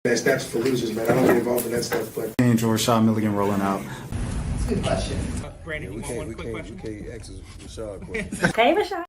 That's for losers, man. I don't get involved in that stuff. But Angel Rashad Milligan rolling out. That's a good question. Brandon, you want one quick question? We can't ask Rashad question. Hey, Rashad.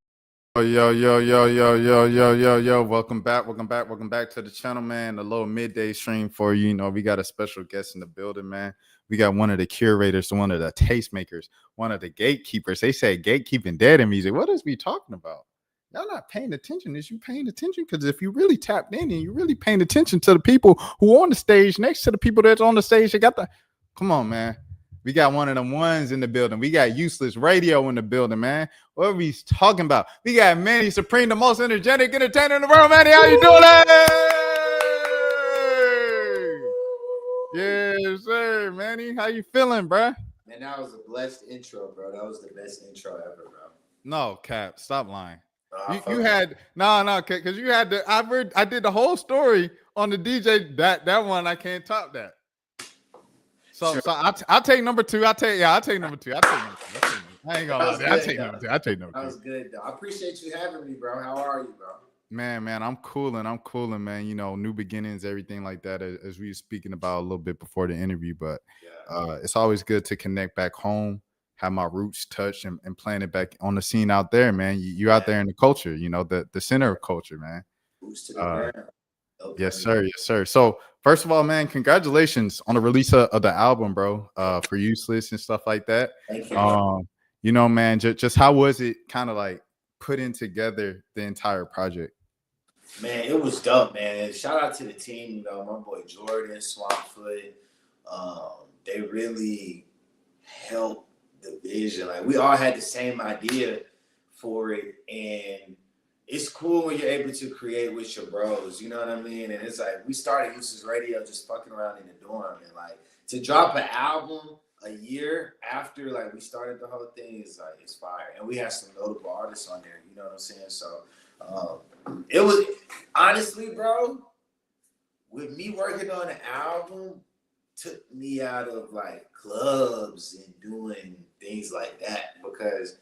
Yo. Welcome back to the channel, man. A little midday stream for you. You know, we got a special guest in the building, man. We got one of the curators, one of the tastemakers, one of the gatekeepers. They say gatekeeping dead in music. What is we talking about? Y'all not paying attention. Is you paying attention? Because if you really tapped in and you really paying attention to the people who are on the stage next to the people that's on the stage, they got the come on, man. We got one of them ones in the building. We got Useless Radio in the building, man. What are we talking about? We got Manny Supreme, the most energetic entertainer in the world. Manny, how you doing? Hey! Yes, sir. Manny, how you feeling, bro? Man, that was a blessed intro, bro. That was the best intro ever, bro. No, Cap, stop lying. You had because you had the I did the whole story on the DJ. That one I can't top that. So Sure. so I'll take number two. I'll take number two. I ain't gonna lie. I'll take number two. That was good, though. I appreciate you having me, bro. How are you, bro? Man, I'm cooling, man. You know, new beginnings, everything like that, as we were speaking about a little bit before the interview. But it's always good to connect back home, have my roots touched and plant it back on the scene out there, man. You out there in the culture, you know, the center of culture, man. Roots to the ground. Okay. Yes, sir. So first of all, man, congratulations on the release of the album, bro. For Useless and stuff like that. Thank you. You know, man, just how was it kind of like putting together the entire project? Man, it was dope, man. Shout out to the team, you know, my boy Jordan, Swampfoot. They really helped the vision. Like, we all had the same idea for it, and it's cool when you're able to create with your bros, you know what I mean? And it's like, we started Useless Radio just fucking around in the dorm, and like, to drop an album a year after like we started the whole thing is like, it's fire. And we had some notable artists on there, you know what I'm saying? So it was honestly, bro, with me working on the album took me out of like clubs and doing things like that, because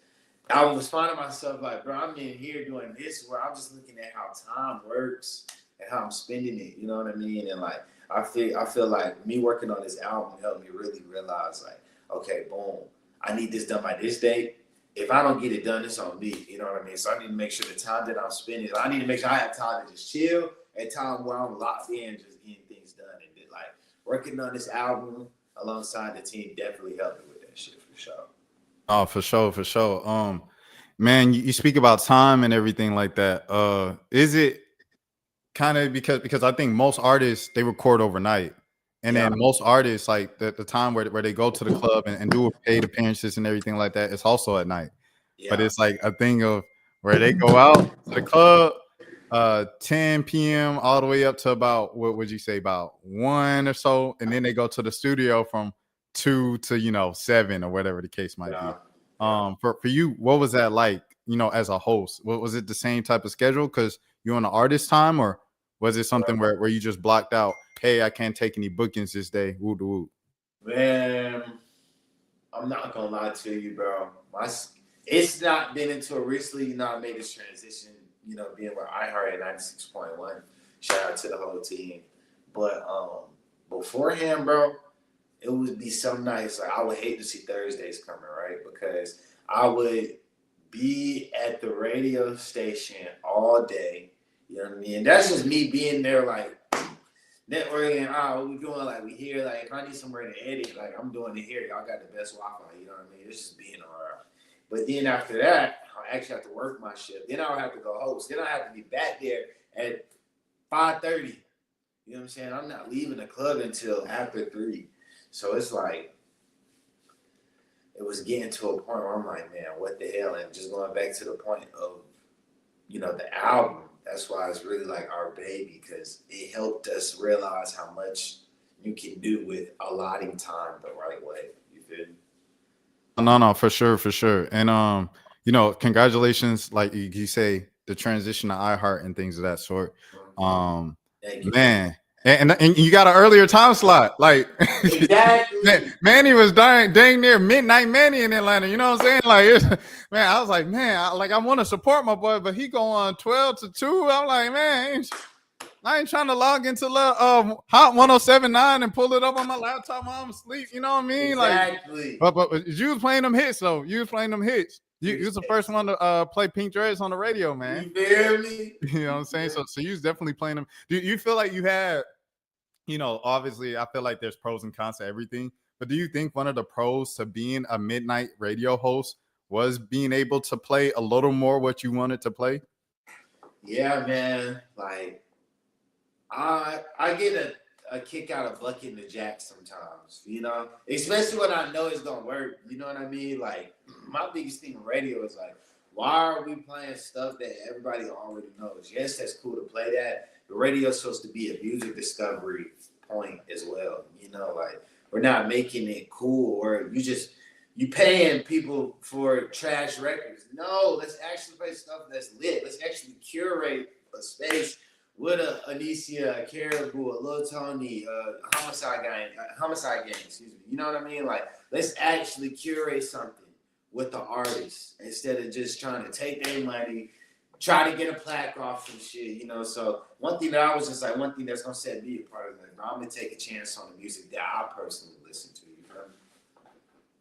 I was finding myself like, bro, I'm in here doing this where I'm just looking at how time works and how I'm spending it, you know what I mean? And like, I feel like me working on this album helped me really realize like, okay, boom, I need this done by this date. If I don't get it done, it's on me, you know what I mean? So I need to make sure the time that I'm spending, I need to make sure I have time to just chill and time where I'm locked in, just getting things done. And then, like, working on this album alongside the team definitely helped me with that shit for sure. Oh, for sure. Man, you speak about time and everything like that. Is it kind of because I think most artists, they record overnight, and then most artists, like the time where they go to the club and do paid appearances and everything like that, it's also at night. But it's like a thing of where they go out to the club 10 p.m. all the way up to about, what would you say, about 1 or so, and then they go to the studio from 2 to 7 or whatever the case might be. For you, what was that like, as a host? Was it the same type of schedule because you're on the artist time, or was it something where you just blocked out, hey, I can't take any bookings this day, woo? Man, I'm not gonna lie to you, bro. It's not been until recently, I made this transition, being with iHeart at 96.1. Shout out to the whole team. But beforehand, bro, it would be so nice. Like, I would hate to see Thursdays coming, right? Because I would be at the radio station all day. You know what I mean? That's just me being there, like, networking. What we doing? Like, we here. Like, if I need somewhere to edit, like, I'm doing it here. Y'all got the best Wi-Fi. You know what I mean? It's just being around. But then after that, I actually have to work my shift. Then I'll have to go host. Then I have to be back there at 5:30. You know what I'm saying? I'm not leaving the club until after 3. So it's like, it was getting to a point where I'm like, man, what the hell? And just going back to the point of, the album, that's why it's really like our baby, because it helped us realize how much you can do with allotting time the right way. You feel me? No, for sure. And, congratulations, like you say, the transition to iHeart and things of that sort. Thank you. Man. And you got an earlier time slot, like Exactly. Manny was dang near midnight Manny in Atlanta. You know what I'm saying? Like, man, I was like, man, I want to support my boy, but he go on 12 to 2. I'm like, man, I ain't trying to log into Hot 1079 and pull it up on my laptop while I'm asleep. You know what I mean? Exactly. Like, but you was playing them hits though. You was playing them hits. You was the first one to play Pink Dreads on the radio, man. You feel me? You know what I'm saying? So you was definitely playing them. Do you feel like you had, obviously I feel like there's pros and cons to everything, but do you think one of the pros to being a midnight radio host was being able to play a little more what you wanted to play? Yeah, man. Like I get a kick out of bucking the jack sometimes, especially when I know it's gonna work. You know what I mean? Like my biggest thing in radio is like, why are we playing stuff that everybody already knows? Yes, that's cool to play that. The radio's supposed to be a music discovery point as well. Like we're not making it cool or you paying people for trash records. No, let's actually play stuff that's lit. Let's actually curate a space with a Anicia, a Caribou, a Lil Tony, Homicide Gang, excuse me. You know what I mean? Like, let's actually curate something with the artist instead of just trying to take their money, try to get a plaque off some shit, So one thing that's gonna set me apart is like, I'm gonna take a chance on the music that I personally listen to. You feel me?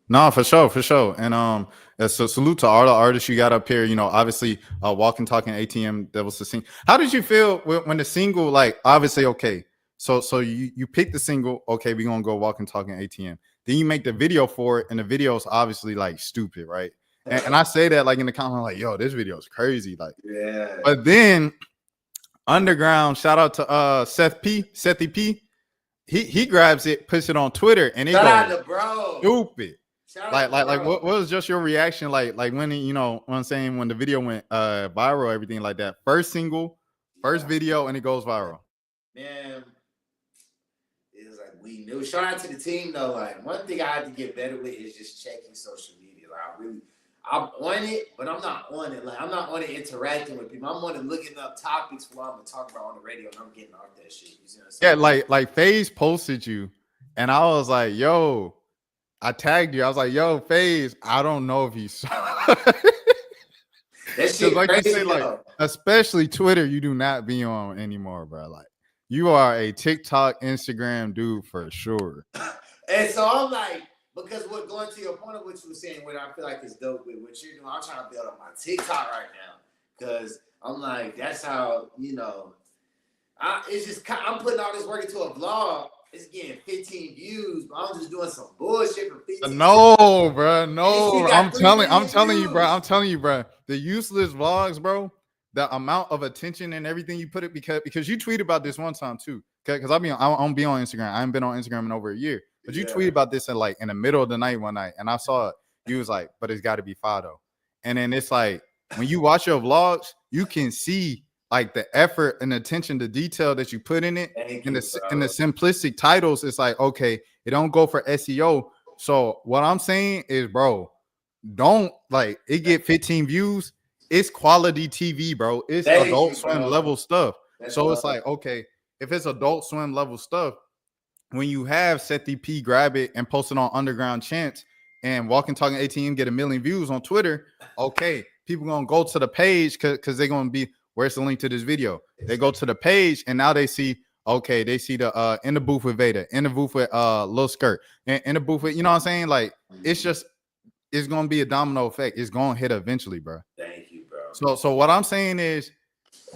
No, for sure. And so salute to all the artists you got up here. Obviously, Walking Talking ATM, that was the single. How did you feel when the single, like, obviously, okay, so you pick the single, okay, we're gonna go Walking Talking ATM. Then you make the video for it, and the video is obviously like stupid, right? And I say that like in the comment, like, yo, this video is crazy, like, yeah. But then Underground, shout out to Sethy P. He grabs it, puts it on Twitter, and it Shout out goes to bro. stupid. Like What was just your reaction like when what I'm saying, when the video went viral, everything like that? First single, first video, and it goes viral. Man, it was like we knew. Shout out to the team though. Like one thing I had to get better with is just checking social media. Like I'm on it, but I'm not on it. Like I'm not on it interacting with people. I'm on it looking up topics for what I'm gonna talk about on the radio, and I'm getting off that shit. You see what I'm saying? Yeah, like FaZe posted you, and I was like, yo. I tagged you. I was like, "Yo, FaZe, I don't know if you saw." That shit like crazy, you say, like especially Twitter, you do not be on anymore, bro. Like you are a TikTok, Instagram dude for sure. And so I'm like, because what going to your point of what you were saying, what I feel like is dope with what you're doing, I'm trying to build up my TikTok right now because I'm like, that's how it's just I'm putting all this work into a vlog. It's getting 15 views, but I'm just doing some bullshit for 15. No, bro. No, I'm telling you, bro. views. I'm telling you, bro. The useless vlogs, bro. The amount of attention and everything you put it because you tweet about this one time too. Because I don't be on Instagram. I haven't been on Instagram in over a year. But you tweet about this in the middle of the night one night, and I saw it. You was like, "But it's got to be Fado." And then it's like when you watch your vlogs, you can see like the effort and attention to detail that you put in it. In the simplistic titles, it's like, okay, it don't go for SEO. So what I'm saying is, bro, don't like it get 15 views. It's quality TV, bro. It's Adult Swim level stuff. So it's like, okay, if it's Adult Swim level stuff, when you have Sethy P grab it and post it on Underground Chants and Walking Talking ATM get 1 million views on Twitter, okay, people gonna go to the page because they're gonna be, where's the link to this video? They go to the page and now they see, okay, they see the in the booth with Veda, in the booth with Lil Skirt, in the booth with, you know what I'm saying? Like it's gonna be a domino effect. It's gonna hit eventually, bro. Thank you, bro. So what I'm saying is,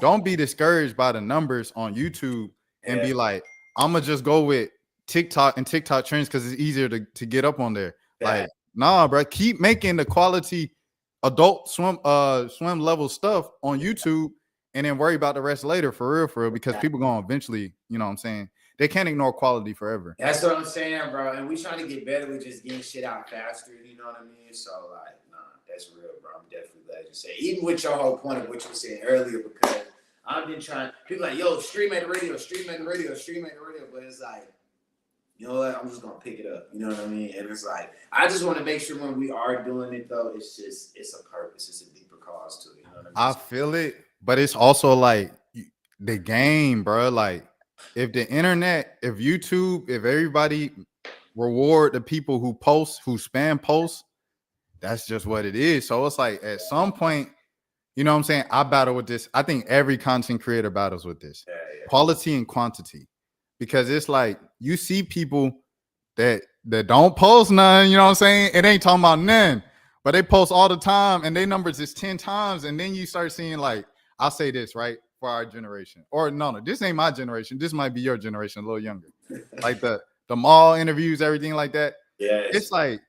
don't be discouraged by the numbers on YouTube and be like, I'm gonna just go with TikTok and TikTok trends because it's easier to get up on there. Like, nah, bro, keep making the quality Adult Swim level stuff on YouTube and then worry about the rest later, for real, because people gonna eventually, you know what I'm saying? They can't ignore quality forever. That's what I'm saying, bro. And we trying to get better with just getting shit out faster, you know what I mean? So like, nah, that's real, bro. I'm definitely glad you said. Even with your whole point of what you were saying earlier, because I've been trying, people like, yo, stream at the radio, but it's like, you know what? I'm just gonna pick it up. You know what I mean? And it's like, I just want to make sure when we are doing it though, it's a purpose, it's a deeper cause to it. You know what I mean? I feel it, but it's also like the game, bro. Like if the internet, if YouTube, if everybody reward the people who spam posts, that's just what it is. So it's like at some point, You know what I'm saying? I battle with this. I think every content creator battles with this. Yeah. Quality and quantity. Because it's like you see people that don't post none, you know what I'm saying? It ain't talking about none, but they post all the time and their numbers is 10 times. And then you start seeing, like, I'll say this, right? For our generation. Or no, this ain't my generation. This might be your generation, a little younger. Like the mall interviews, everything like that. Yeah. It's like,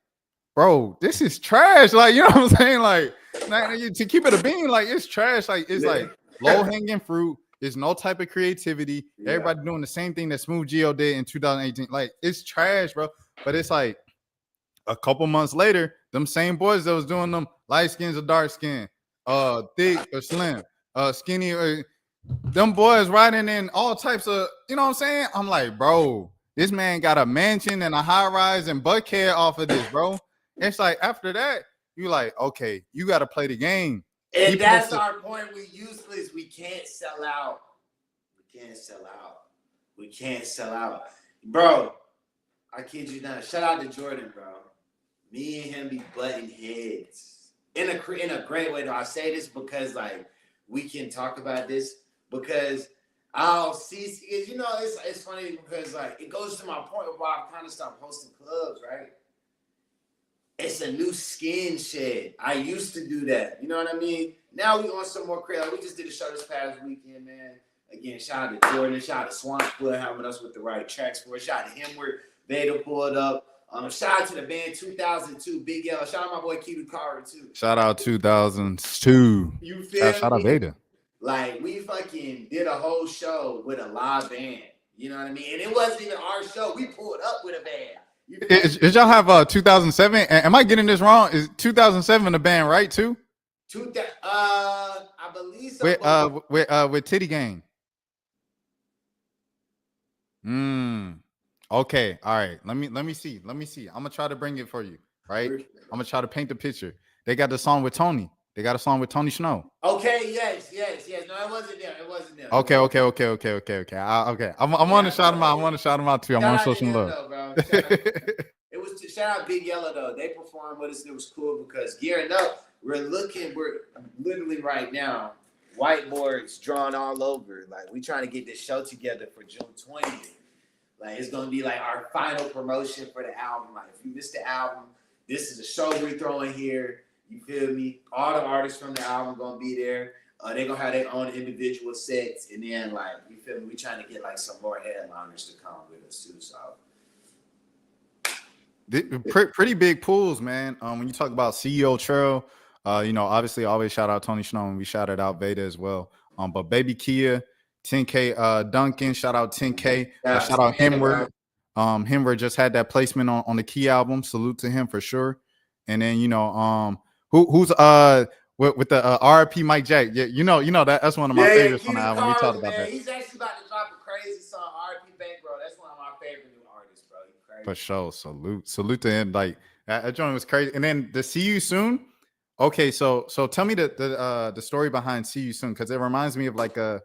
bro, this is trash. Like, you know what I'm saying? Like, to keep it a bean, like, it's trash. Like, it's like low hanging fruit. There's no type of creativity. Yeah. Everybody doing the same thing that Smooth Geo did in 2018. Like, it's trash, bro. But it's like a couple months later, them same boys that was doing them light skins or dark skin, thick or slim, skinny, them boys riding in all types of, you know what I'm saying? I'm like, bro, this man got a mansion and a high rise and Buckhead off of this, bro. It's like after that, you like, okay, you got to play the game. And that's our point. We useless. We can't sell out. We can't sell out. Bro, I kid you not. Shout out to Jordan, bro. Me and him be butting heads. In a great way, though. I say this because, like, we can talk about this because I'll see, you know, it's funny because, like, it goes to my point of why I've kind of stopped hosting clubs, right? It's a new skin shed. I used to do that. You know what I mean? Now we on some more crazy. We just did a show this past weekend, man. Again, shout out to Jordan. Shout out to Swamp Foot having us with the right tracks for it. Shout out to him where Veda pulled up. Shout out to the band 2002, Big Yellow. Shout out my boy Q Carter too. Shout out 2002. You feel me? Shout out Veda. Like, we fucking did a whole show with a live band. You know what I mean? And it wasn't even our show. We pulled up with a band. Did y'all have 2007? Am I getting this wrong? Is 2007 a band, right? Too? I believe so. With Titty Gang. Okay. All right. Let me see. I'm gonna try to bring it for you. Right. I'm gonna try to paint the picture. They got the song with Tony. They got a song with Tony Snow. Okay. Yes. No, it wasn't them. Okay. Okay. I'm on to shout them out. I want to shout them out too. I'm on social love. Bro. Shout out Big Yellow though. They performed with us. It was cool because gearing up. We're literally right now. Whiteboards drawn all over. Like, we trying to get this show together for June 20th. Like, it's gonna be like our final promotion for the album. Like, if you missed the album, this is a show we're throwing here. You feel me? All the artists from the album gonna be there. They're gonna have their own individual sets, and then, like, you feel me? We trying to get like some more headliners to come with us too. So pretty big pools, man. When you talk about CEO Trail, you know, obviously always shout out Tony Snow, and we shouted out Veda as well. But Baby Kia, 10K Duncan, shout out 10K, shout out Hemward. Hemward just had that placement on the Key album. Salute to him for sure. And then, you know, who's with the RIP Mike Jack. Yeah, you know that's one of my favorites on the album. We talked about that. He's actually about to drop a crazy song, RIP Bankroll. That's one of my favorite new artists, bro. He's crazy. For sure. Salute to him. Like, that joint was crazy. And then the See You Soon. Okay, so tell me the story behind See You Soon, because it reminds me of like a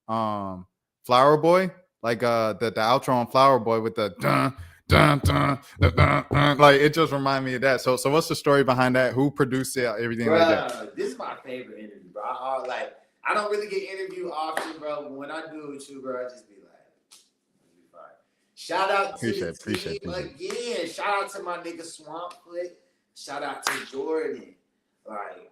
Flower Boy, like the outro on Flower Boy with the dun dun dun dun dun dun. Like, it just reminded me of that. So what's the story behind that? Who produced it? Everything Bruh, like that. This is my favorite interview, bro. I don't really get interviewed often, bro. But when I do it with you, bro, I just be like, fine. Shout out to the team again. Shout out to my nigga Swamp Foot. Shout out to Jordan. Like,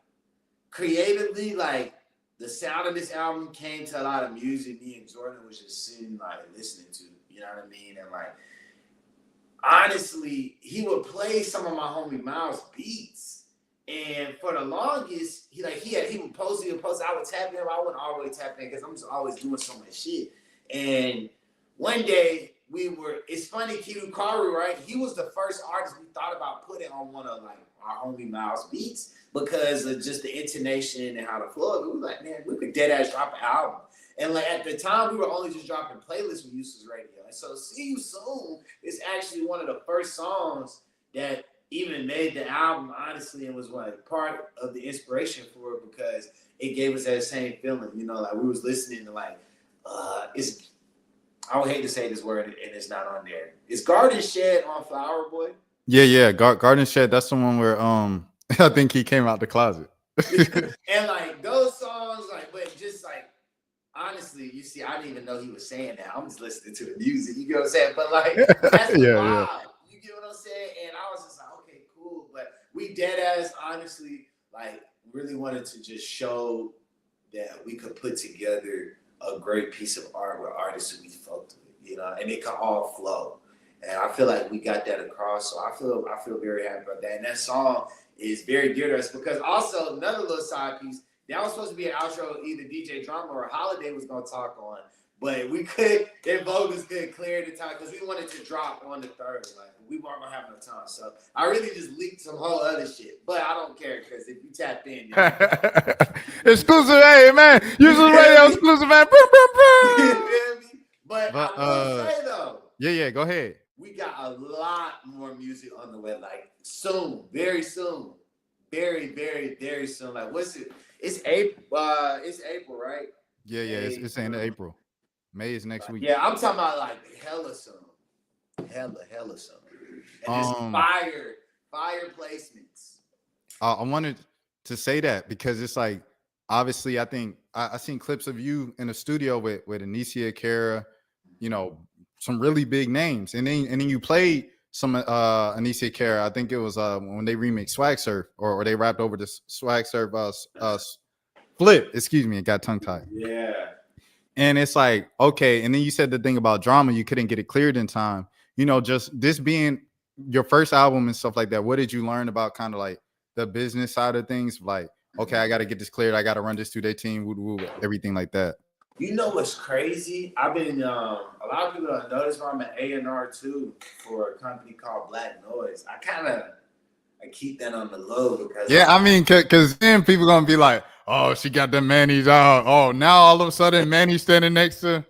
creatively, like, the sound of this album came to a lot of music me and Jordan was just sitting, like, listening to. You know what I mean? And, like, honestly, he would play some of my homie Miles beats. And for the longest, he would post. I would tap in. I wouldn't always tap in because I'm just always doing so much shit. And one day, it's funny, Kidu Karu, right? He was the first artist we thought about putting on one of, like, our homie Miles beats because of just the intonation and how the flow. We were like, man, we could dead ass drop an album. And, like, at the time, we were only just dropping playlists with Useless Radio. And so See You Soon is actually one of the first songs that even made the album, honestly, and was, like, part of the inspiration for it because it gave us that same feeling. You know, like, we was listening to, like, I would hate to say this word and it's not on there. Is Garden Shed on Flower Boy? Yeah. Garden Shed. That's the one where I think he came out the closet. And like those songs, like, but just like honestly, you see, I didn't even know he was saying that. I'm just listening to the music. You get what I'm saying? But like, that's the Yeah, vibe. yeah. You get what I'm saying? And I was just like, okay, cool. But we dead ass, honestly, like, really wanted to just show that we could put together a great piece of art with artists who we fucked with, you know, and it could all flow. And I feel like we got that across. So I feel very happy about that. And that song is very dear to us because also another little side piece. That was supposed to be an outro either DJ Drama or Holiday was gonna talk on, but we could, their vocals couldn't clear the time because we wanted to drop on the 3rd. Like we weren't gonna have no time, so I really just leaked some whole other shit. But I don't care because if you tap in, Exclusive, hey man, usual radio exclusive, man. you feel me? But I will say though, yeah, go ahead. we got a lot more music on the way, like soon, very soon, very, very, very soon. Like what's it? It's April. It's April, right? Yeah, it's in April. May is next week. Yeah, I'm talking about like hella soon, hella soon, and just fire placements. I wanted to say that because it's like obviously I think I seen clips of you in the studio with Anicia Cara, you know, some really big names, and then you played some Anicia Cara. I think it was when they remixed Swag Surf or they rapped over the Swag Surf Flip. Excuse me, it got tongue tied. Yeah. And it's like, okay. And then you said the thing about drama, you couldn't get it cleared in time. You know, just this being your first album and stuff like that. What did you learn about kind of like the business side of things? Like, okay, I got to get this cleared. I got to run this through their team, everything like that. You know what's crazy? I've been, a lot of people don't notice, but I'm an A&R too for a company called Black Noise. I keep that on the low because I mean, because then people gonna be like, oh, she got the Mannies out. Oh, now all of a sudden Manny's standing next to.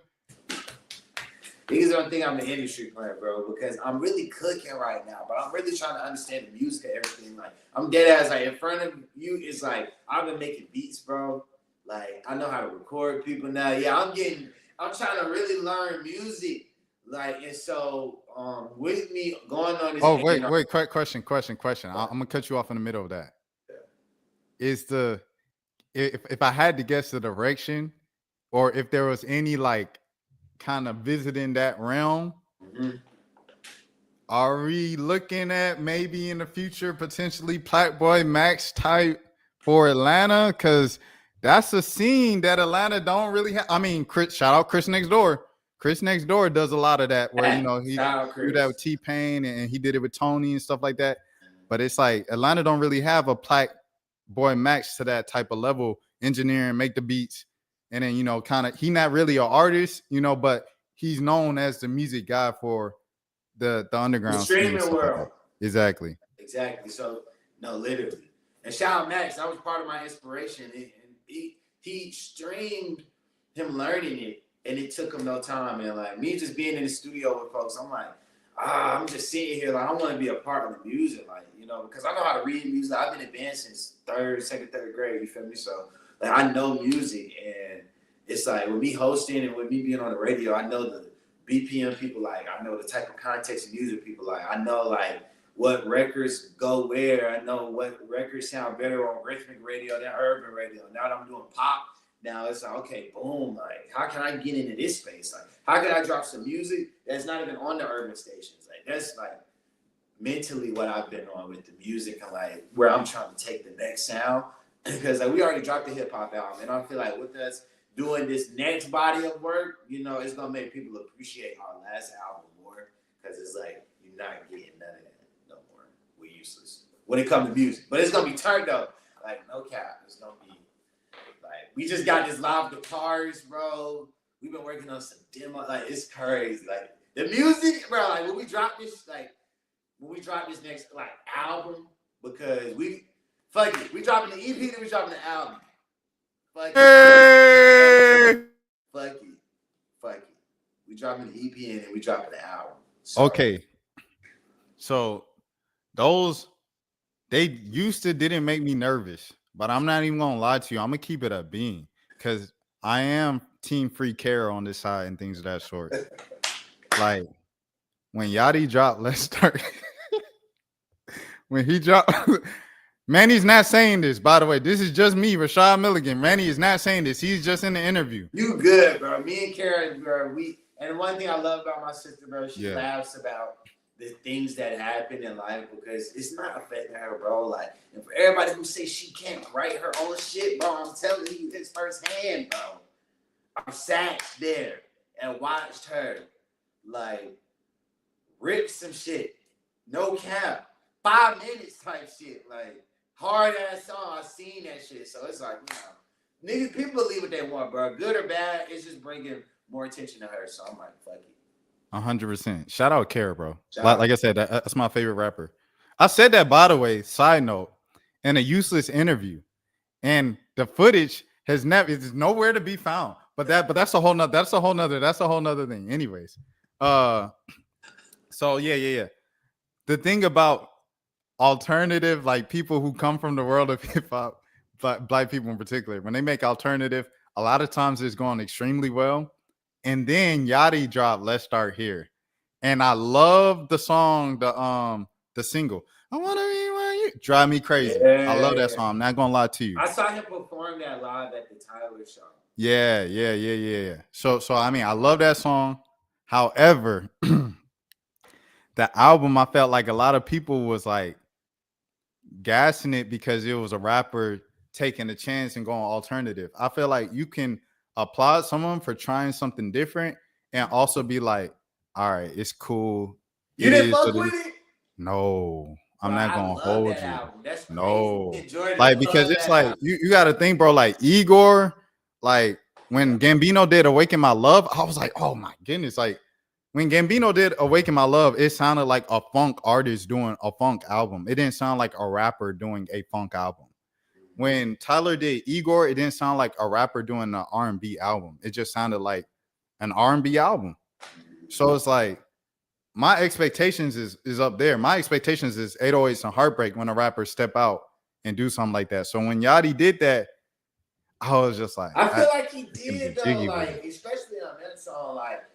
Niggas don't think I'm an industry plant, bro, because I'm really cooking right now, but I'm really trying to understand the music and everything. Like, I'm dead ass, like, in front of you, it's like, I've been making beats, bro. Like, I know how to record people now. Yeah, I'm trying to really learn music. Like, and so, with me going on this. Oh, wait, question. I'm gonna cut you off in the middle of that. Yeah. If I had to guess the direction, or if there was any like kind of visiting that realm, are we looking at maybe in the future potentially Plaque Max type for Atlanta? Because that's a scene that Atlanta don't really have. I mean, shout out Chris Next Door. Chris Next Door does a lot of that where, you know, he do that with T-Pain and he did it with Tony and stuff like that. But it's like Atlanta don't really have a Plaque Boy Max to that type of level, engineering, make the beats. And then, you know, kind of, he not really an artist, you know, but he's known as the music guy for the underground streaming world. Like exactly. So, no, literally. And shout out Max, that was part of my inspiration. And he streamed him learning it. And it took him no time, and like me just being in the studio with folks, I'm like, I'm just sitting here, like I want to be a part of the music, like, you know, because I know how to read music. I've been advanced since second, third grade, you feel me? So like I know music, and it's like with me hosting and with me being on the radio, I know the BPM people like, I know the type of context of music people like, I know like what records go where, I know what records sound better on rhythmic radio than urban radio. Now that I'm doing pop, now it's like, okay, boom, like, how can I get into this space? Like, how can I drop some music that's not even on the urban stations? Like, that's like mentally what I've been on with the music and like where I'm trying to take the next sound. Because like we already dropped the hip hop album, and I feel like with us doing this next body of work, you know, it's gonna make people appreciate our last album more. Because it's like you're not getting none of that no more. We're useless when it comes to music, but it's gonna be turned up. Like no cap, it's gonna be. Like, we just got this live guitars, bro. We've been working on some demo. Like, it's crazy. Like, the music, bro, like, when we drop this next, like, album, because we dropping the EP, then we dropping the album. Fuck it. We dropping the EP and then we dropping the album. So, okay. So, they used to didn't make me nervous. But I'm not even gonna lie to you. I'm gonna keep it a bean because I am team free care on this side and things of that sort. Like when Yachty dropped, let's start. When he dropped, Manny's not saying this, by the way. This is just me, Rashad Milligan. Manny is not saying this. He's just in the interview. You good, bro. Me and Karen, bro, and one thing I love about my sister, bro, she Yeah. laughs about the things that happen in life because it's not affecting her, bro. Like, and for everybody who says she can't write her own shit, bro, I'm telling you this firsthand, bro. I sat there and watched her, like, rip some shit. No cap. 5 minutes type shit. Like, hard ass song. I seen that shit. So it's like, niggas, people believe what they want, bro. Good or bad, it's just bringing more attention to her. So I'm like, fuck it. 100%. Shout out Kara, bro. Shout out. Like I said, that's my favorite rapper. I said that, by the way, side note, in a useless interview. And the footage is nowhere to be found. But that's a whole nother thing. Anyways. So yeah. The thing about alternative, like people who come from the world of hip hop, black people in particular, when they make alternative, a lot of times it's going extremely well. And then Yachty dropped Let's Start Here. And I love the song, the single. I wanna be where you drive me crazy. Yeah. I love that song. I'm not gonna lie to you. I saw him perform that live at the Tyler show. Yeah. So I mean, I love that song. However, the album, I felt like a lot of people was like gassing it because it was a rapper taking a chance and going alternative. I feel like you can applaud someone for trying something different and also be like, all right, it's cool. You didn't fuck with it? No, I'm Bro, not gonna hold you. That's crazy. No, like because it's like you got to think, bro. Like Igor, like when Gambino did "Awaken My Love," I was like, oh my goodness. Like when Gambino did "Awaken My Love," it sounded like a funk artist doing a funk album. It didn't sound like a rapper doing a funk album. When Tyler did Igor, it didn't sound like a rapper doing an R&B album. It just sounded like an R&B album. So it's like my expectations is up there. My expectations is 808s and Heartbreak when a rapper step out and do something like that. So when Yachty did that, I was just like, I feel like he did though, like especially on that song, like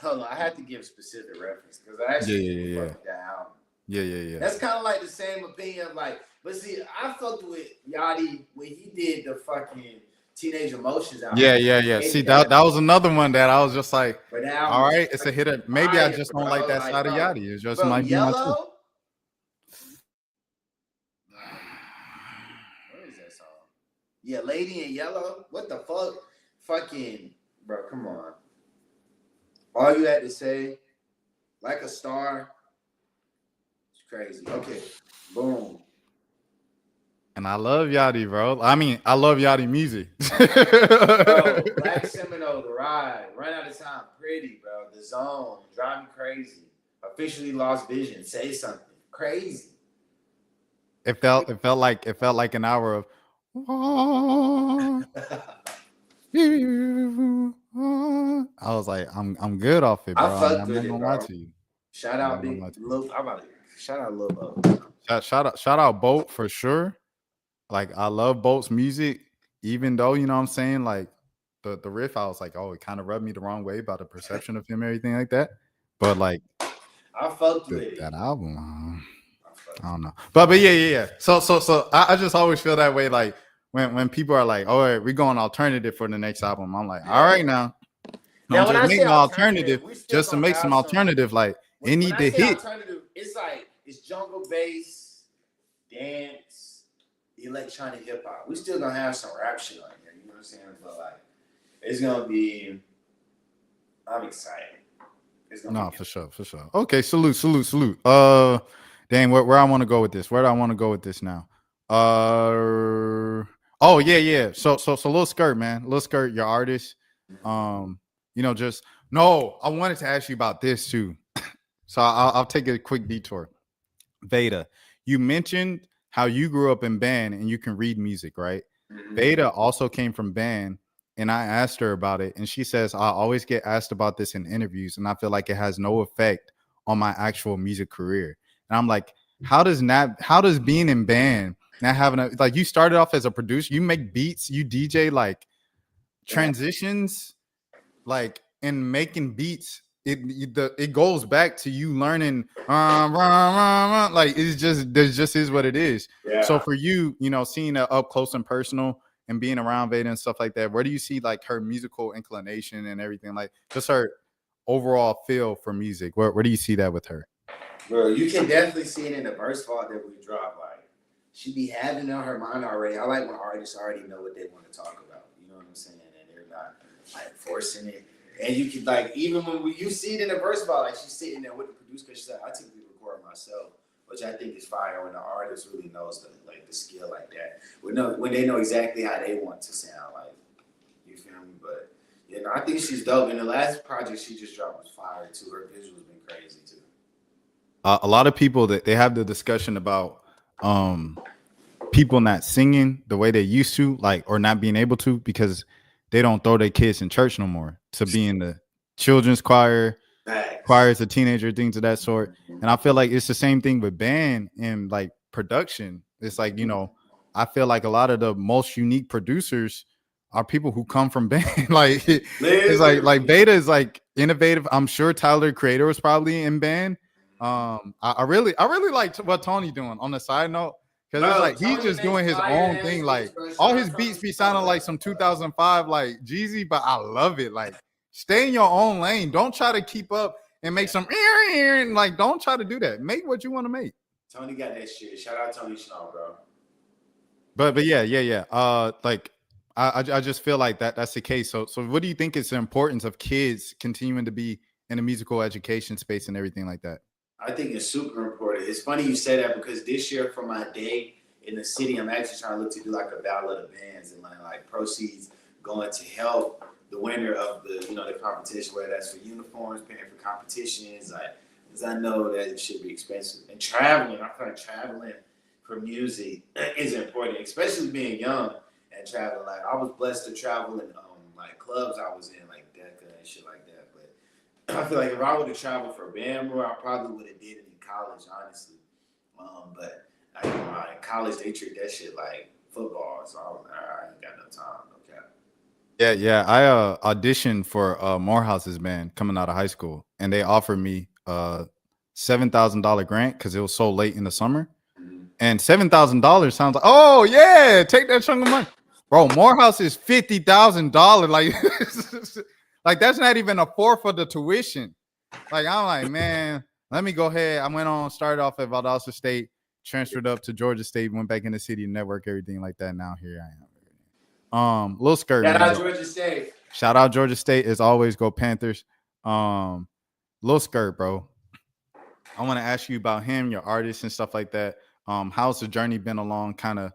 hold on, I had to give specific reference because I actually fucked that album. Yeah. That's kind of like the same opinion, like, but see, I fucked with Yachty when he did the fucking Teenage Emotions album. Yeah. See, that was another one that I was just like, all right, it's a hitter. Maybe I just don't like that side of Yachty. It just might be my truth. What is that song? Yeah, Lady in Yellow. What the fuck? Fucking, bro, come on. All you had to say, like a star. It's crazy. Okay, boom. And I love Yachty, bro. I mean, I love Yachty music. Bro, Black Seminole, The Ride, Run Out of Time, Pretty, bro. The Zone, Drive Me Crazy. Officially Lost Vision, Say Something. Crazy. It felt like an hour of I was like, I'm good off it, bro. I fucked I'm with not it, gonna bro. lie to you. Shout out Big Lil. Shout out Lil Bo. Shout out Bolt for sure. Like I love Bolt's music, even though you know what I'm saying, like the riff, I was like, oh, it kind of rubbed me the wrong way about the perception of him and everything like that. But like I fucked with it. That album, I don't know. But yeah. So I just always feel that way. Like when people are like, "Oh, right, we're going alternative for the next album," I'm like, "All right, now when I say alternative just to make some alternative. Like it need to hit." Alternative, it's like it's jungle bass, dance, electronic hip hop. We still gonna have some rap shit on here. You know what I'm saying? But like, it's gonna be. I'm excited. No, for sure. Okay, salute. Dang, where I want to go with this? Where do I want to go with this now? Oh yeah. So Lil Skirt, man. Lil Skirt, your artist. I wanted to ask you about this too. So I'll take a quick detour. Veda, you mentioned how you grew up in band and you can read music, right? Mm-hmm. Veda also came from band. And I asked her about it, and she says, I always get asked about this in interviews, and I feel like it has no effect on my actual music career. And I'm like, how does being in band, not having you started off as a producer, you make beats, you DJ like transitions, like, and making beats it goes back to you learning like it's just there's just is what it is. Yeah. So for you, seeing it up close and personal and being around Veda and stuff like that, where do you see like her musical inclination and everything, like just her overall feel for music? Where do you see that with her? Bro, you can definitely see it in the verse part that we drop. Like, she be having it on her mind already. I like when artists already know what they want to talk about. You know what I'm saying? And they're not like forcing it. And you can like even when you see it in the verse part, like she's sitting there with the producer because she's like, I typically record myself, which I think is fire when the artist really knows the skill like that. When they know exactly how they want to sound, like, you feel me? But I think she's dope. And the last project she just dropped was fire too. Her visuals been crazy too. A lot of people that they have the discussion about people not singing the way they used to, like, or not being able to because they don't throw their kids in church no more to be in the children's choir, choirs of teenager, things of that sort. And I feel like it's the same thing with band and like production. It's like, I feel like a lot of the most unique producers are people who come from band. Like it's like Beta is like innovative. I'm sure Tyler the Creator was probably in band. I really liked what Tony doing on the side note, because it's like he's just doing his own thing. Like all his beats be sounding like some 2005 like Jeezy, but I love it. Like stay in your own lane. Don't try to keep up and make some like don't try to do that. Make what you want to make. Tony got that shit. Shout out Tony Snow, bro. But yeah. Like I just feel like that's the case. So what do you think is the importance of kids continuing to be in the musical education space and everything like that? I think it's super important. It's funny you say that because this year for my day in the city, I'm actually trying to look to do like a ballot of bands and like proceeds going to help the winner of the the competition, whether that's for uniforms, paying for competitions, like because I know that it should be expensive. And traveling, I feel like traveling for music is important, especially being young and traveling. Like I was blessed to travel in like clubs I was in, like Decca and shit like that. I feel like if I would have traveled for band more, I probably would have did it in college, honestly. But in college, they treat that shit like football, so I was like, I ain't got no time, no cap. Yeah. I auditioned for Morehouse's band coming out of high school, and they offered me $7,000 grant because it was so late in the summer. Mm-hmm. And $7,000 sounds like, oh yeah, take that chunk of money, bro. Morehouse is $50,000, like. Like, that's not even a fourth of the tuition. Like, I'm like, man, let me go ahead. I went on, started off at Valdosta State, transferred up to Georgia State, went back in the city, network, everything like that. Now here I am. Lil Skirt. Shout out Georgia State. Shout out Georgia State. As always, go Panthers. Lil Skirt, bro. I want to ask you about him, your artist and stuff like that. How's the journey been along, kind of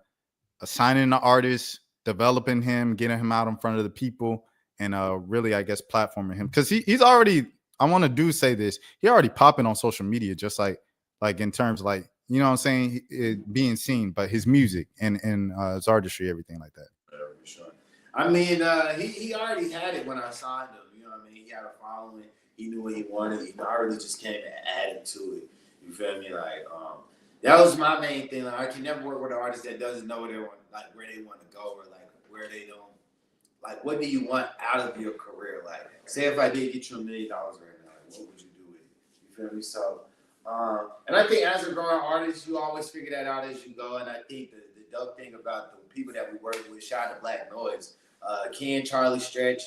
assigning the artist, developing him, getting him out in front of the people? And really, I guess, platforming him because he's already. I want to say this. He already popping on social media, just like in terms of like what I'm saying, being seen, but his music and his artistry, everything like that. Yeah, for sure. I mean, he already had it when I signed him. You know what I mean? He had a following. He knew what he wanted. I really just came and added to it. You feel me? Like that was my main thing. Like I can never work with an artist that doesn't know where they want to go or like where they don't. Like, what do you want out of your career? Like, say if I did get you $1 million right now, like, what would you do with it? You feel me? So, and I think as a growing artist, you always figure that out as you go. And I think the dope thing about the people that we work with, shout out to Black Noise, Ken, Charlie, Stretch,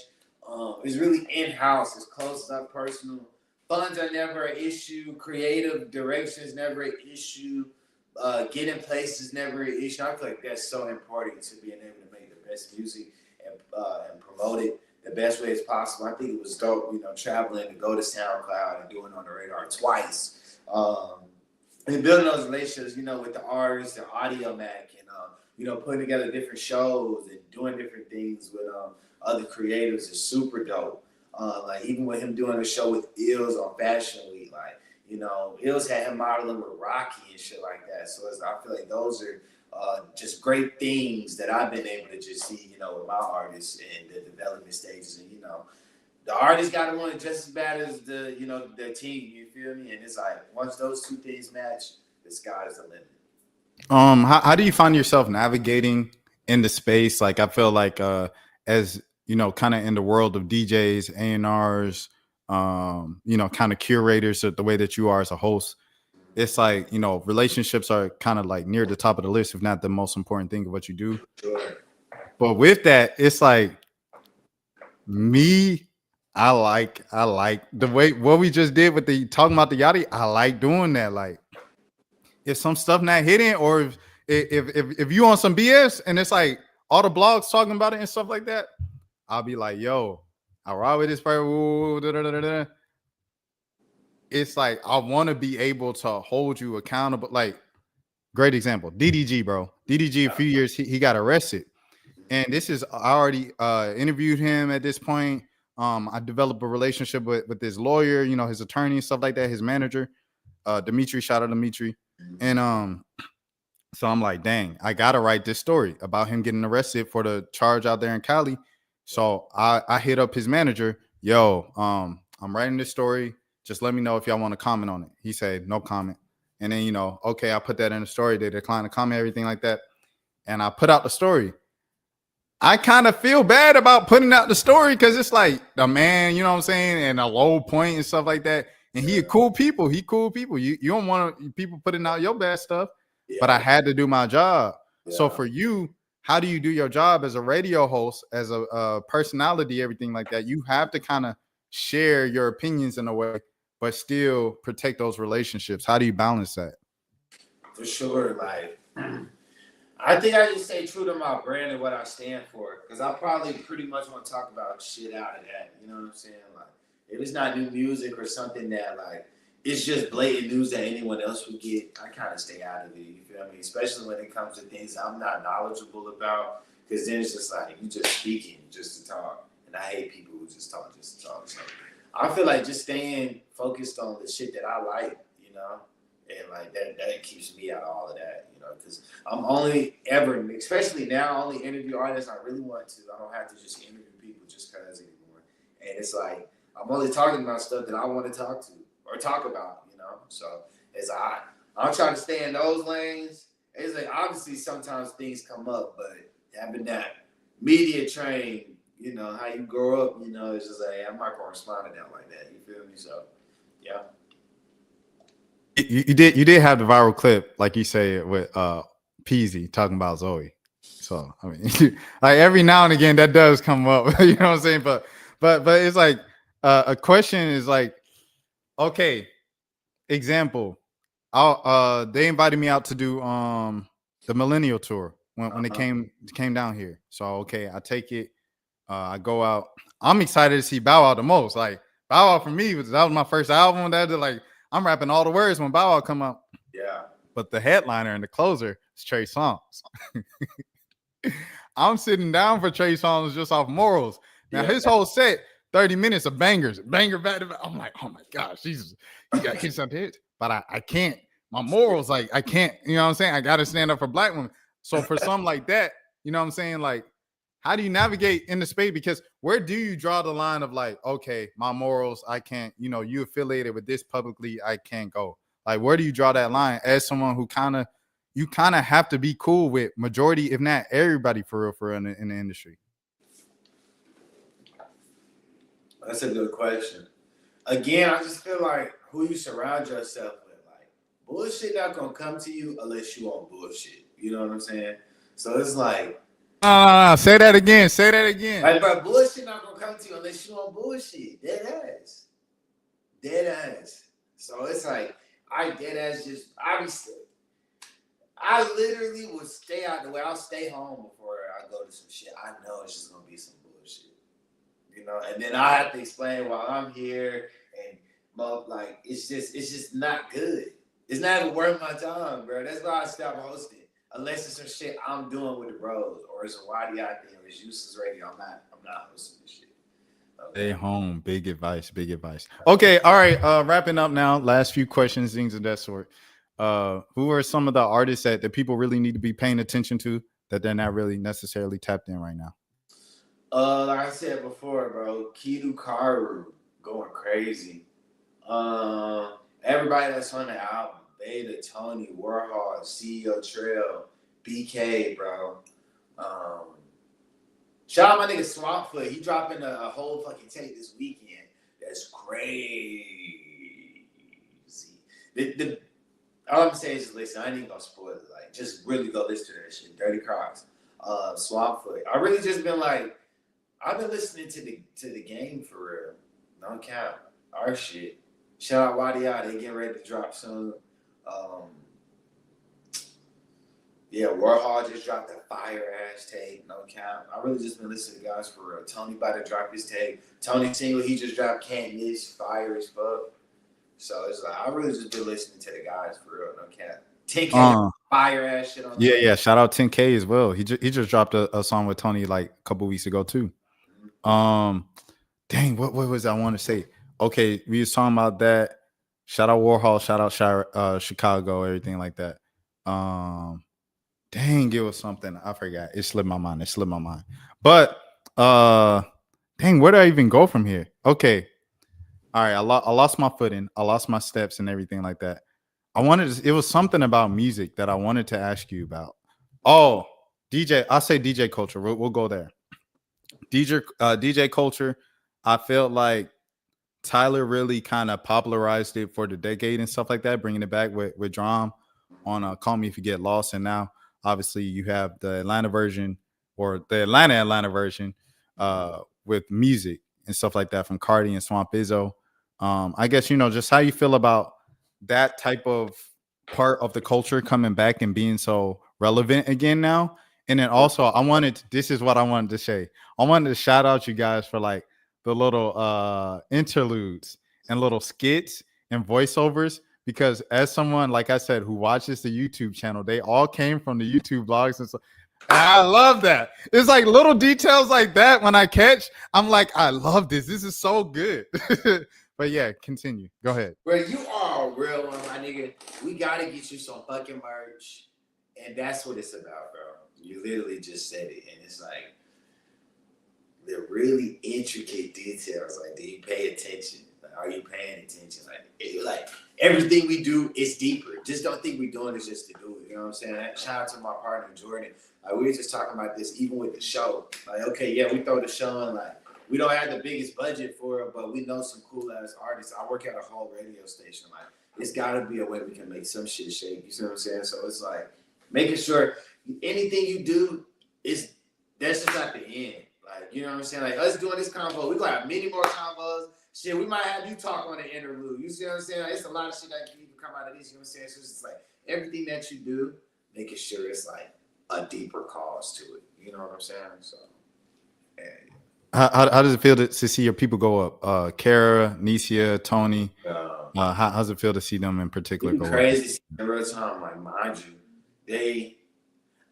is really in-house. It's close up, personal. Funds are never an issue. Creative direction is never an issue. Getting places never an issue. I feel like that's so important to being able to make the best music. And promote it the best way as possible. I think it was dope, traveling to go to SoundCloud and doing On the Radar twice. And building those relationships, with the artists, the Audio Mac, and, putting together different shows and doing different things with other creators is super dope. Like, even with him doing a show with Ills on Fashion Week, like, Ills had him modeling with Rocky and shit like that. So I feel like those are just great things that I've been able to just see, with my artists and the development stages. And, the artist got to want it just as bad as the team, you feel me? And it's like, once those two things match, the sky's the limit. How do you find yourself navigating in the space? Like, I feel like, as, kind of in the world of DJs, A&Rs, you know, kind of curators of the way that you are as a host. It's like, you know, relationships are kind of like near the top of the list, if not the most important thing of what you do. Sure. But with that, it's like me, I like the way what we just did with the talking about the yachty. I like doing that. Like if some stuff not hitting, or if you on some BS and it's like all the blogs talking about it and stuff like that, I'll be like, yo, I ride with this person. Ooh, da, da, da, da, da. It's like I want to be able to hold you accountable. Like, great example, DDG, bro. DDG, a few years he got arrested, and this is I already interviewed him at this point. I developed a relationship with his lawyer, you know, his attorney and stuff like that, his manager, Dimitri. Shout out to Dimitri, and so I'm like, dang, I gotta write this story about him getting arrested for the charge out there in Cali. So I hit up his manager, yo, I'm writing this story. Just let me know if y'all want to comment on it. He said, no comment. And then, you know, okay, I put that in the story. They declined to comment, everything like that. And I put out the story. I kind of feel bad about putting out the story because it's like the man, you know what I'm saying, and a low point and stuff like that. And he cool people. He cool people. You don't want people putting out your bad stuff. Yeah. But I had to do my job. Yeah. So for you, how do you do your job as a radio host, as a personality, everything like that? You have to kind of share your opinions in a way, but still protect those relationships. How do you balance that? For sure. Like, I think I just stay true to my brand and what I stand for. Because I probably pretty much want to talk about shit out of that. You know what I'm saying? Like, if it's not new music or something that, like, it's just blatant news that anyone else would get, I kind of stay out of it. You feel me? Especially when it comes to things I'm not knowledgeable about. Because then it's just like, you just speaking just to talk. And I hate people who just talk just to talk. So I feel like just staying focused on the shit that I like, you know? And like that keeps me out of all of that, you know, because I'm only ever, especially now, only interview artists I really want to. I don't have to just interview people just because anymore. And it's like, I'm only talking about stuff that I want to talk to or talk about, you know. So it's I'm trying to stay in those lanes. It's like, obviously sometimes things come up, but having that media train, you know, how you grow up, you know, it's just like, I'm not going to respond to that like that. You feel me? So, yeah. You did have the viral clip, like you say, with Peasy talking about Zoe. So I mean, like every now and again that does come up, you know what I'm saying? But it's like a question is like, okay, example, they invited me out to do the Millennial Tour when they came down here. So okay, I take it, I go out. I'm excited to see Bow Wow the most. Like Bow Wow for me that was my first album. That like I'm rapping all the words when Bow Wow come out. Yeah. But the headliner and the closer is Trey Songz. I'm sitting down for Trey Songz just off Morals. Now his whole set, 30 minutes of bangers, banger back to back. I'm like, oh my gosh, Jesus, he got hits on hits. But I can't. My morals, like I can't, you know what I'm saying? I gotta stand up for black women. So for something like that, you know what I'm saying? Like, how do you navigate in the space? Because where do you draw the line of like, okay, my morals, I can't, you know, you affiliated with this publicly, I can't go. Like, where do you draw that line as someone who you kind of have to be cool with majority, if not everybody, for real, in the industry? That's a good question. Again, I just feel like who you surround yourself with, like bullshit not gonna come to you unless you on bullshit. You know what I'm saying? So it's like, say that again. Say that again. Like, bro, bullshit not gonna come to you unless you on bullshit. Dead ass. So it's like, I dead ass just obviously. I literally would stay out the way. I'll stay home before I go to some shit. I know it's just gonna be some bullshit, you know. And then I have to explain why I'm here, and like it's just not good. It's not even worth my time, bro. That's why I stopped hosting. Unless it's some shit I'm doing with the bros, or it's a YDI thing, or it's useless radio. I'm not hosting this shit. Okay. Stay home. Big advice. Okay, all right. Wrapping up now. Last few questions, things of that sort. Who are some of the artists that people really need to be paying attention to that they're not really necessarily tapped in right now? Like I said before, bro, Kidu Karu going crazy. Everybody that's on the album, Beta, Tony, Warhol, CEO Trail, BK, bro. Shout out my nigga Swampfoot. He dropping a whole fucking tape this weekend. That That's crazy. All I'm saying is just listen. I ain't even gonna spoil it. Like, just really go listen to that shit. Dirty Crocs, Swampfoot. I really just been like, I've been listening to the game for real. No cap. Our shit. Shout out Wadi Out. They getting ready to drop soon. Yeah, Warhol just dropped a fire ass tape. No cap. I really just been listening to guys for real. Tony about to drop his tape. Tony single, he just dropped Can't Miss, fire as fuck. So it's like I really just been listening to the guys for real. No cap. 10K fire ass shit on. Yeah. Shout out 10K as well. He just dropped a song with Tony like a couple weeks ago too. Dang, what was I want to say? Okay, we was talking about that. Shout out Warhol. Shout out Chicago. Everything like that. Dang, it was something I forgot. It slipped my mind. But dang, where do I even go from here? Okay, all right. I lost my footing. I lost my steps and everything like that. It was something about music that I wanted to ask you about. Oh, DJ. I'll say DJ culture. We'll go there. DJ culture. I felt like Tyler really kind of popularized it for the decade and stuff like that, bringing it back with Drum on Call Me If You Get Lost. And now, obviously, you have the Atlanta version or the Atlanta version with music and stuff like that from Cardi and Swamp Izzo. I guess, just how you feel about that type of part of the culture coming back and being so relevant again now. And then also, this is what I wanted to say. I wanted to shout out you guys for like the little interludes and little skits and voiceovers, because as someone, like I said, who watches the YouTube channel, they all came from the YouTube blogs. And so I love that. It's like little details like that when I catch, I'm like, I love this. This is so good. But yeah, continue. Go ahead. Bro, you are a real one, my nigga. We gotta get you some fucking merch. And that's what it's about, bro. You literally just said it. And it's like the really intricate details. Like, do you pay attention? Like, are you paying attention? Like everything we do is deeper. Just don't think we're doing this just to do it. You know what I'm saying? Shout out to my partner, Jordan. Like, we were just talking about this even with the show. Like, okay, yeah, we throw the show in, like, we don't have the biggest budget for it, but we know some cool ass artists. I work at a whole radio station. Like, it's gotta be a way we can make some shit shake. You see what I'm saying? So it's like making sure anything you do that's just at the end. Like, you know what I'm saying? Like, us doing this convo, we gonna have many more convos. Shit, we might have you talk on the interlude. You see what I'm saying? Like, it's a lot of shit that can even come out of this. You know what I'm saying? So it's just like everything that you do, making sure it's like a deeper cause to it. You know what I'm saying? So, yeah. How does it feel to see your people go up? Kara, Nicia, Tony. How's it feel to see them in particular go crazy up? In real time, like, mind you,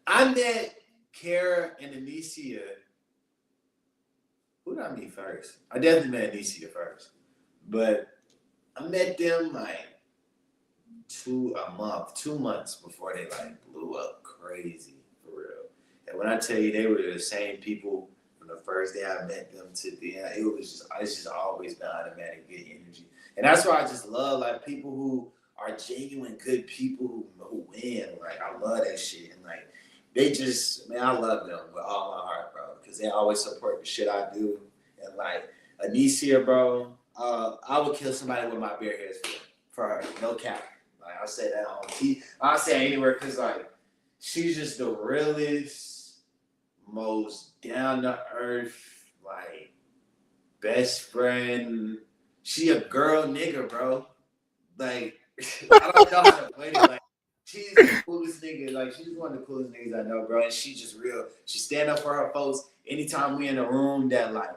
I met Kara and Anicia. Who did I meet first? I definitely met Anicia first, but I met them like 2 months before they like blew up crazy for real. And when I tell you they were the same people from the first day I met them to the end, it's just always been automatic good energy. And that's why I just love like people who are genuine good people who win. Like, I love that shit. And like, they just, man, I love them with all my heart, bro, because they always support the shit I do. And like Anicia, bro, I would kill somebody with my bare hairs for her. No cap. Like, I'll say that on TV. I'll say anywhere, because like, she's just the realest, most down to earth, like, best friend. She a girl nigga, bro. Like, I don't know how to put it. Like, she's the coolest nigga. Like, she's one of the coolest niggas I know, bro. And she's just real. She stand up for her folks. Anytime we in a room that like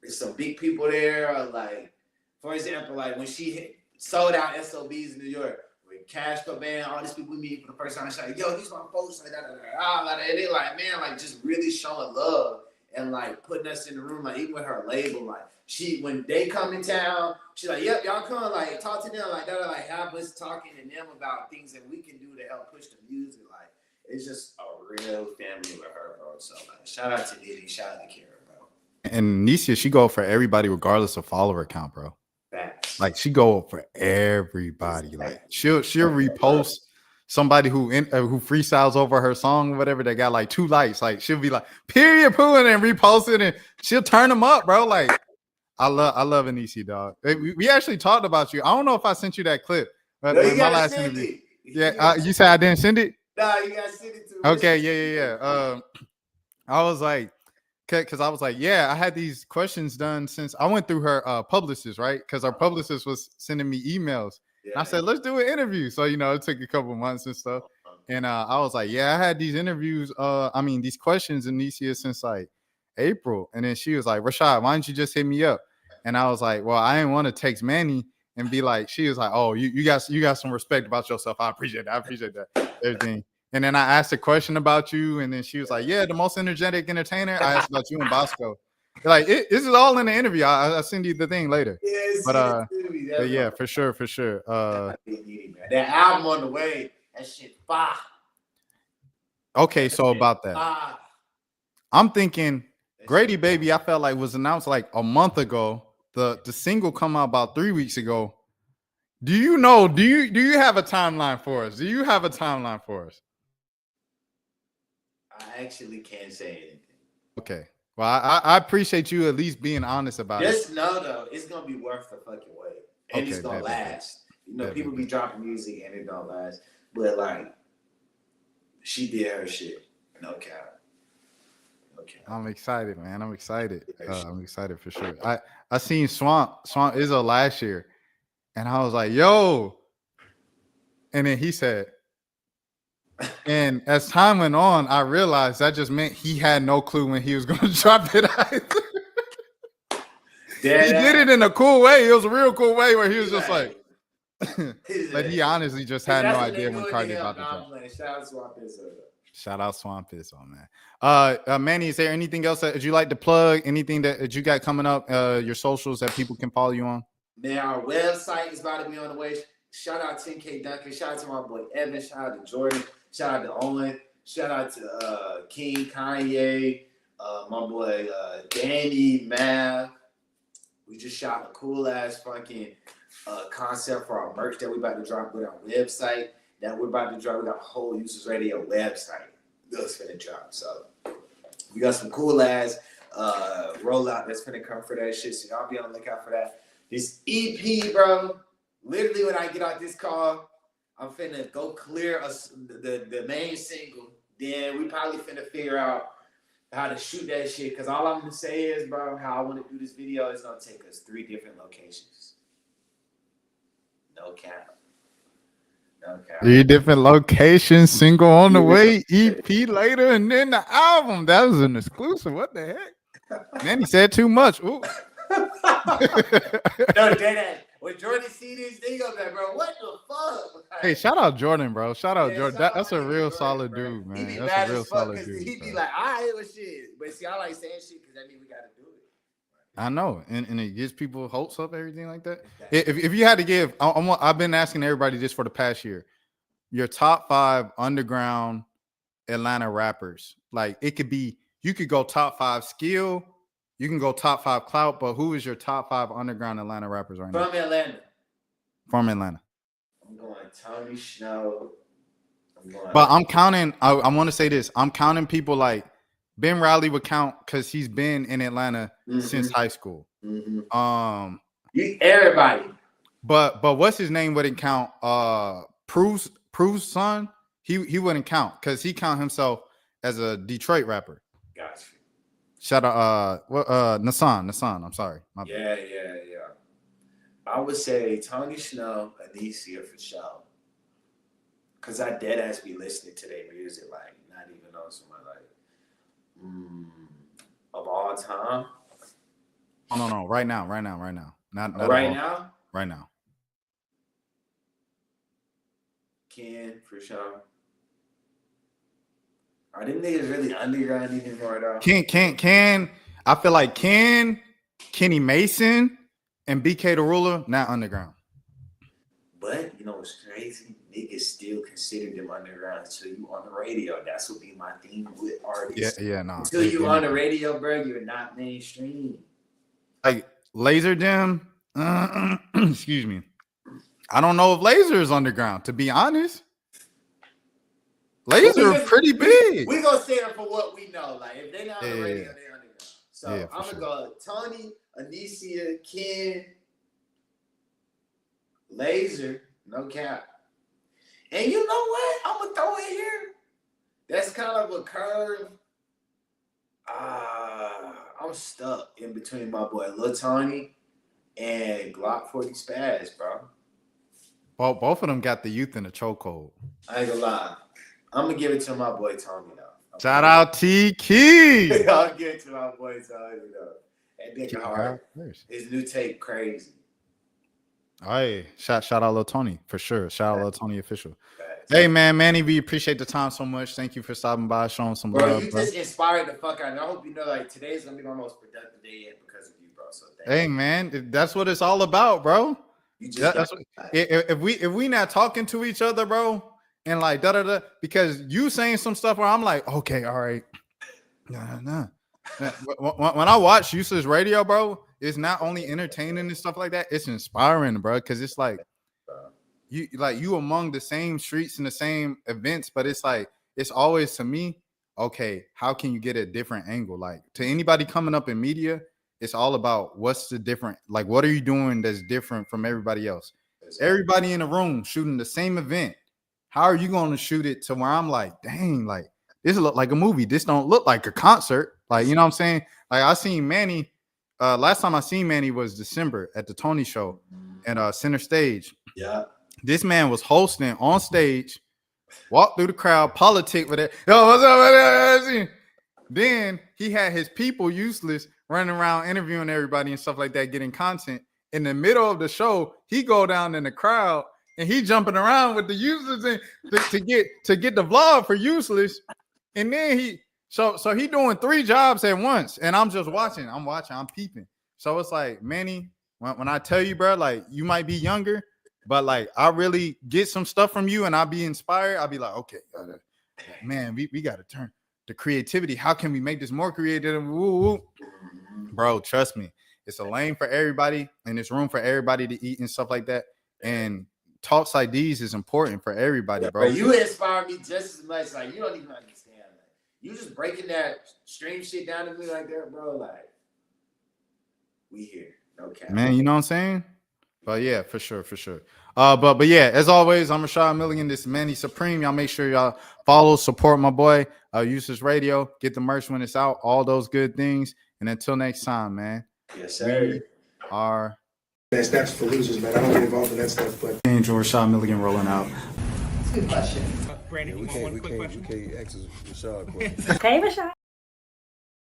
there's some big people there, or like, for example, like when she sold out SOBs in New York with Cash Cobain, all these people we meet for the first time, she's like, yo, these my folks, like, and they like, man, like, just really showing love and like putting us in the room, like, even with her label, like, when they come in town, she's like, yep, y'all come, like, talk to them, like, that, like, have us talking to them about things that we can do to help push the music. Like, it's just a real family with her, bro. So, like, shout out to Diddy, shout out to Kara, bro. And Nicia, she go for everybody regardless of follower count, bro. Facts. Like, she go for everybody. Like, she'll repost somebody who freestyles over her song or whatever that got like 2 likes. Like, she'll be like, period, poo, and then repost it, and she'll turn them up, bro. Like, I love Anisi, dog. We actually talked about you. I don't know if I sent you that clip, but No, you my gotta last send interview. it. Yeah, you said I didn't send it. Nah, you gotta send it to me. Okay, yeah. I was like, because I was like, yeah, I had these questions done since I went through her publicist, right? Because our publicist was sending me emails. Yeah. And I said, let's do an interview. So, it took a couple months and stuff. And I was like, yeah, I had these interviews. These questions in Nicia since like April. And then she was like, Rashad, why don't you just hit me up? And I was like, well, I didn't want to text Manny and be like, she was like, oh, you got some respect about yourself. I appreciate that. Everything. And then I asked a question about you, and then she was like, yeah, the most energetic entertainer. I asked about you and Bosco. Like, this is all in the interview. I'll send you the thing later. Yeah, but yeah, for sure. That album on the way, that shit fire. Okay, so about that. I'm thinking Grady Baby, I felt like was announced like a month ago. The single come out about 3 weeks ago. Do you have a timeline for us? I actually can't say anything. Okay. Well, I appreciate you at least being honest about it. Just know though, it's gonna be worth the fucking wait. And it's gonna last. People be dropping music and it don't last. But like, she did her shit. No cap. I'm excited, man. I'm excited. I'm excited for sure. I seen Swamp Izzo last year, and I was like, yo. And then he said, and as time went on, I realized that just meant he had no clue when he was going to drop it either. He did it in a cool way. It was a real cool way where he was just like, but he honestly just had no idea when Cardi about to drop. Shout out Swamp Izzo, man. Manny, is there anything else that you like to plug? Anything that you got coming up? Your socials that people can follow you on? Man, our website is about to be on the way. Shout out 10K Duncan. Shout out to my boy Evan. Shout out to Jordan. Shout out to Owen. Shout out to King Kanye. My boy Danny Mav. We just shot a cool ass fucking concept for our merch that we about to drop with our website. That we're about to drop. We got a whole Users Radio website that's finna drop. So we got some cool ass rollout that's finna come for that shit. So y'all be on the lookout for that. This EP, bro. Literally, when I get out this call, I'm finna go clear the main single. Then we probably finna figure out how to shoot that shit. Cause all I'm gonna say is, bro, how I want to do this video is gonna take us 3 different locations. No cap. 3 different locations, single on the way, EP later, and then the album. That was an exclusive. What the heck? Man, he said too much. Ooh. No, dead. When Jordan see these things, I'm like, bro, what the fuck? Hey, shout out Jordan, bro. Shout out Jordan. That's a real Jordan, solid bro. dude, man. He be That's mad a real as fuck solid dude. He be bro. like, all right, well, shit. But see, I like saying shit because that means we got to do it. I know, and it gives people hopes up, everything like that. If you had to give, I've been asking everybody this for the past year, your top 5 underground Atlanta rappers. Like it could be, you could go top 5 skill, you can go top 5 clout, but who is your top 5 underground Atlanta rappers right now? From Atlanta. I'm going Tony Snow. But I'm counting. I want to say this. I'm counting people like Ben Riley would count because he's been in Atlanta since high school. Everybody. But what's his name wouldn't count. Prue's son. He wouldn't count because he count himself as a Detroit rapper. Gotcha. Shout out Nassan. I'm sorry. Yeah. I would say Tony Snow, Anicia for sure. Cause I dead ass be listening to their music, like not even on somebody like of all time. Oh, no, right now. Not right now. Right now. Ken for sure. Are them niggas really underground anymore though? Ken. I feel like Ken, Kenny Mason, and BK the Ruler not underground. But you know what's crazy? Niggas still consider them underground until you on the radio. That's what be my theme with artists. Yeah, no. Until you on the radio, bro, you're not mainstream. Like Laser Dim, excuse me. I don't know if Laser is underground, to be honest. Laser are pretty big. We gonna say it for what we know. Like if they not on the radio, they underground. So I'm gonna go Tony, Anicia, Ken, Laser, no cap. And you know what? I'm gonna throw it here. That's kind of a curve. I'm stuck in between my boy Lil Tony and Glock 40 Spaz, bro. Well, both of them got the youth in the chokehold. I ain't gonna lie. I'm gonna give it to my boy Tony though. Shout out T Key. I'll give it to my boy Tony though. That nigga hard. His new tape crazy. Hey, shout out Lil Tony for sure. Shout out Lil Tony official. Facts. Hey man, Manny, we appreciate the time so much. Thank you for stopping by, showing some Bro, love. you Bro. just inspired the fuck out of me. I hope you know, like, today's gonna be my most productive day yet because of you, bro. So thank Hey you. man, that's what it's all about, bro. You just That's what, if we not talking to each other, bro, and like da da da, because you saying some stuff where I'm like, okay, all right, nah. When I watch Useless Radio, bro, it's not only entertaining and stuff like that, it's inspiring, bro, because it's like you among the same streets and the same events, but it's like it's always to me, okay, how can you get a different angle? Like to anybody coming up in media, it's all about what's the different, like what are you doing that's different from everybody else? Everybody in the room shooting the same event. How are you going to shoot it to where I'm like, dang, like this look like a movie. This don't look like a concert. Like, you know what I'm saying? Like I seen Manny. Last time I seen Manny was December at the Tony Show and Center Stage. Yeah. This man was hosting on stage, walked through the crowd, politic with it. Yo, what's up? Then he had his people Useless running around interviewing everybody and stuff like that, getting content. In the middle of the show, he go down in the crowd and he jumping around with the Useless and to get the vlog for Useless. And then he doing 3 jobs at once. And I'm just watching. I'm peeping. So it's like, Manny, when I tell you, bro, like you might be younger, but like I really get some stuff from you and I'll be inspired. I'll be like, okay, man, we got to turn the creativity. How can we make this more creative? Woo. Bro, trust me. It's a lane for everybody and it's room for everybody to eat and stuff like that. And talks like these is important for everybody, bro. But you inspire me just as much. Like, you don't even understand. Like, you just breaking that stream shit down to me like that, bro. Like, we here. No cap. Man, you know what I'm saying? But yeah, for sure. But yeah, as always, I'm Rashad Milligan. This is Manny Supreme. Y'all make sure y'all follow, support my boy, Useless Radio. Get the merch when it's out. All those good things. And until next time, man. Yes, sir. We are. That's for losers, man. I don't get involved in that stuff, but. Angel Rashad Milligan rolling out. Good question. Brandon, We one quick can't question. ask Rashad a question. Hey, Rashad.